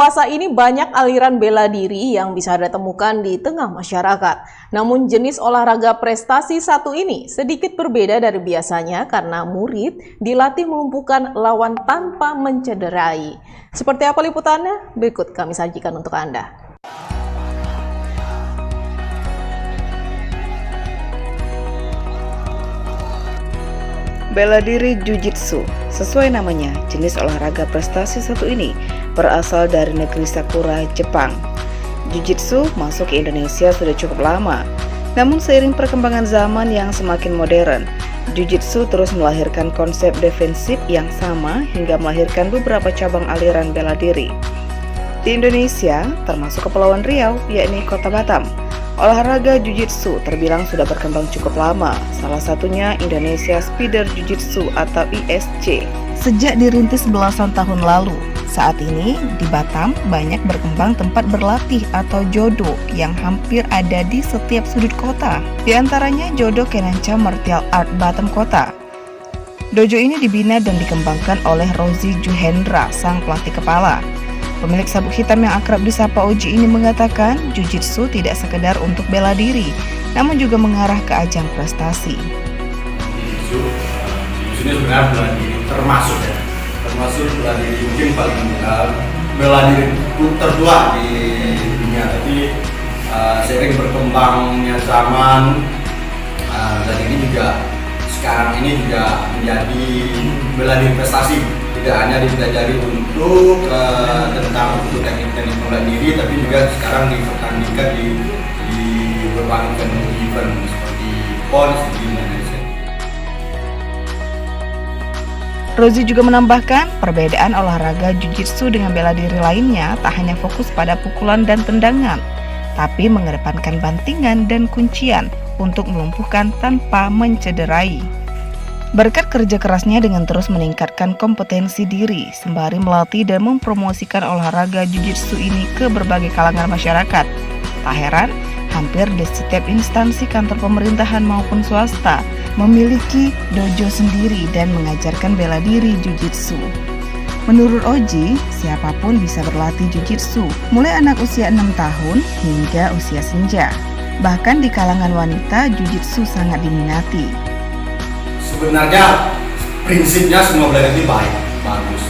fase ini banyak aliran bela diri yang bisa Anda temukan di tengah masyarakat. Namun jenis olahraga prestasi satu ini sedikit berbeda dari biasanya karena murid dilatih melumpuhkan lawan tanpa mencederai. Seperti apa liputannya? Berikut kami sajikan untuk Anda. Bela diri Jiu-Jitsu, sesuai namanya, jenis olahraga prestasi satu ini berasal dari negeri Sakura, Jepang. Jiu-Jitsu masuk ke Indonesia sudah cukup lama, namun seiring perkembangan zaman yang semakin modern, Jiu-Jitsu terus melahirkan konsep defensif yang sama hingga melahirkan beberapa cabang aliran bela diri. Di Indonesia, termasuk Kepulauan Riau, yakni Kota Batam, olahraga Jiu-Jitsu terbilang sudah berkembang cukup lama, salah satunya Indonesia Spider Jiu-Jitsu atau ISJ. Sejak dirintis belasan tahun lalu, saat ini di Batam banyak berkembang tempat berlatih atau jodo yang hampir ada di setiap sudut kota. Di antaranya Jodo Kenanca Martial Art Batam Kota. Dojo ini dibina dan dikembangkan oleh Rozi Juhendra, sang pelatih kepala. Pemilik sabuk hitam yang akrab disapa Oji ini mengatakan Jiu-Jitsu tidak sekedar untuk bela diri, namun juga mengarah ke ajang prestasi. Jiu-Jitsu ini sebenarnya bela diri termasuk bela diri mungkin paling bela diri tertua di dunia. Tapi seiring berkembangnya zaman dan ini juga sekarang ini juga menjadi bela diri prestasi. Tidak hanya dipelajari untuk tentang teknik-teknik bela diri, tapi juga sekarang dipertandingkan di berbagai event seperti PON, di Indonesia. Rozi juga menambahkan, perbedaan olahraga Jiu-Jitsu dengan bela diri lainnya tak hanya fokus pada pukulan dan tendangan, tapi mengedepankan bantingan dan kuncian untuk melumpuhkan tanpa mencederai. Berkat kerja kerasnya dengan terus meningkatkan kompetensi diri, sembari melatih dan mempromosikan olahraga Jiu-Jitsu ini ke berbagai kalangan masyarakat. Tak heran, hampir di setiap instansi kantor pemerintahan maupun swasta memiliki dojo sendiri dan mengajarkan bela diri Jiu-Jitsu. Menurut Oji, siapapun bisa berlatih Jiu-Jitsu, mulai anak usia 6 tahun hingga usia senja. Bahkan di kalangan wanita, Jiu-Jitsu sangat diminati. Sebenarnya prinsipnya semua bela diri bagus,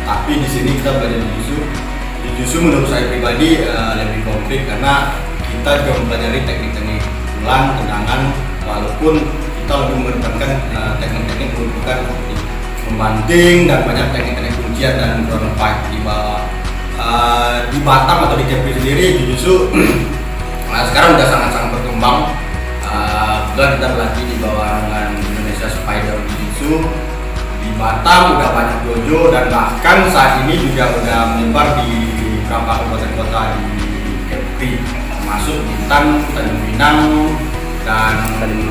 tapi di sini kita belajar Jiu-Jitsu menurut saya pribadi lebih konkret karena kita juga mempelajari teknik-teknik pukulan, tendangan, walaupun kita lebih mengedepankan teknik-teknik bukan membanting dan banyak teknik-teknik kuncian dan ground fight di Batam atau di Kepri sendiri Jiu-Jitsu sekarang sudah sangat-sangat berkembang. Kebetulan kita berlatih di bawah naungan Indonesia Spider Jiu-Jitsu. Di Batam udah banyak dojo dan bahkan saat ini juga udah menyebar di beberapa kabupaten kota di Kepri, termasuk Bintan, Tanjung Pinang, dan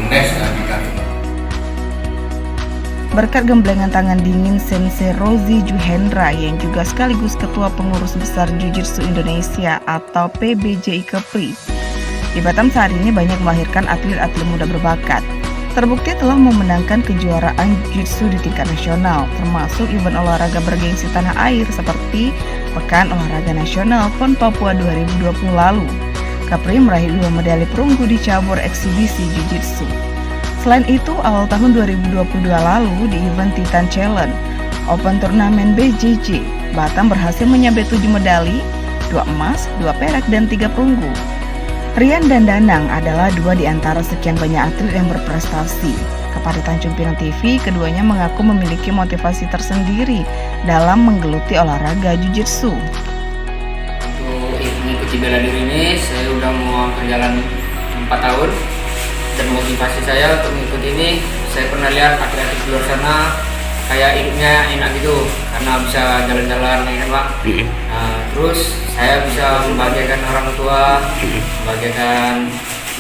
Nes di Karimun. Berkat gemblengan tangan dingin Sensei Rozi Juhendra yang juga sekaligus Ketua Pengurus Besar Jiu-Jitsu Indonesia atau PBJI Kepri, di Batam saat ini banyak melahirkan atlet-atlet muda berbakat. Terbukti telah memenangkan kejuaraan Jiu-Jitsu di tingkat nasional, termasuk event olahraga bergengsi tanah air seperti Pekan Olahraga Nasional PON Papua 2020 lalu. Kepri meraih 2 medali perunggu di cabur eksibisi Jiu-Jitsu. Selain itu, awal tahun 2022 lalu di event Titan Challenge Open Turnamen BJJ, Batam berhasil menyabet 7 medali, 2 emas, 2 perak, dan 3 perunggu. Rian dan Danang adalah 2 di antara sekian banyak atlet yang berprestasi. Kepada Tanjung Pinang TV, keduanya mengaku memiliki motivasi tersendiri dalam menggeluti olahraga Jiu-Jitsu. Untuk mengikuti bela diri ini, saya udah mau berjalan 4 tahun. Dan motivasi saya untuk mengikuti ini, saya pernah lihat atlet-atlet di luar sana kayak hidupnya enak gitu, karena bisa jalan-jalan enak Pak. Terus saya bisa membahagiakan orang tua, membahagiakan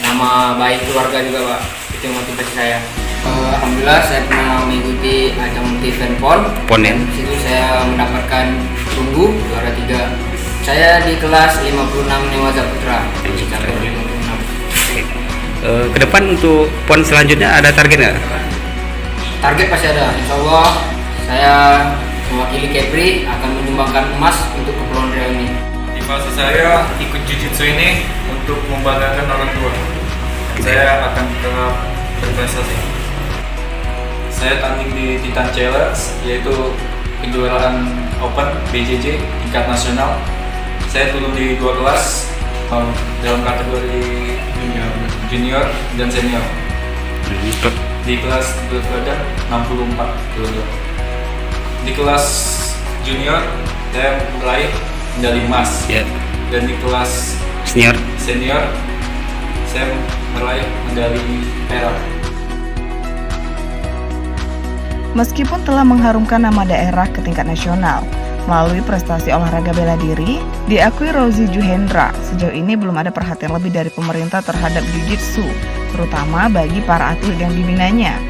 nama baik keluarga juga Pak. Itu motivasi saya. Alhamdulillah saya pernah mengikuti ajang event PON. Di situ saya mendapatkan perunggu juara 3. Saya di kelas 56 Newaza Putra. Ke depan untuk PON selanjutnya ada target nggak? Target pasti ada. Insya Allah saya mewakili Kepri akan menyumbangkan emas untuk Kepulauan Riau ini. Motivasi saya ikut Jiu-Jitsu ini untuk membanggakan orang tua. Saya akan tetap berprestasi. Saya tanding di Titan Challenge, yaitu kejuaraan Open BJJ tingkat nasional. Saya turun di 2 kelas dalam kategori junior dan senior. Di kelas berat badan 64 kg. Di kelas junior saya meraih medali emas. Dan di kelas senior saya meraih medali perak. Meskipun telah mengharumkan nama daerah ke tingkat nasional melalui prestasi olahraga bela diri, diakui Rozi Juhendra, sejauh ini belum ada perhatian lebih dari pemerintah terhadap Jiu-Jitsu, terutama bagi para atlet yang dibinanya.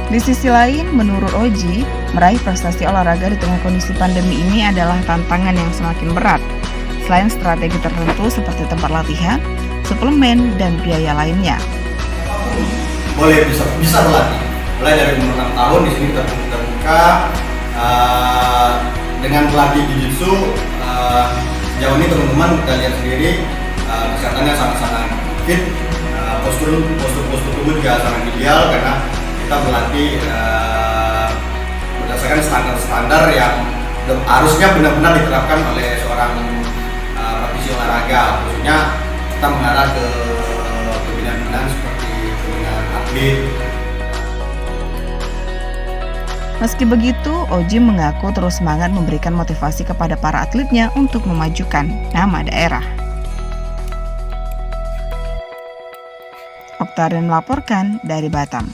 Di sisi lain, menurut Oji, meraih prestasi olahraga di tengah kondisi pandemi ini adalah tantangan yang semakin berat. Selain strategi tertentu seperti tempat latihan, suplemen, dan biaya lainnya. Boleh bisa berlatih. Mulai dari umur 6 tahun di sini kita terbuka dengan pelatih Jiu-Jitsu. Sejauh ini teman-teman kita lihat sendiri kesehatannya sangat-sangat fit, postur tubuh juga sangat ideal karena kita berlatih berdasarkan standar-standar yang harusnya benar-benar diterapkan oleh seorang praktisi olahraga. Khususnya kita mengarah ke pembinaan seperti pembinaan atlet. Meski begitu, Oji mengaku terus semangat memberikan motivasi kepada para atletnya untuk memajukan nama daerah. Oktarian melaporkan dari Batam.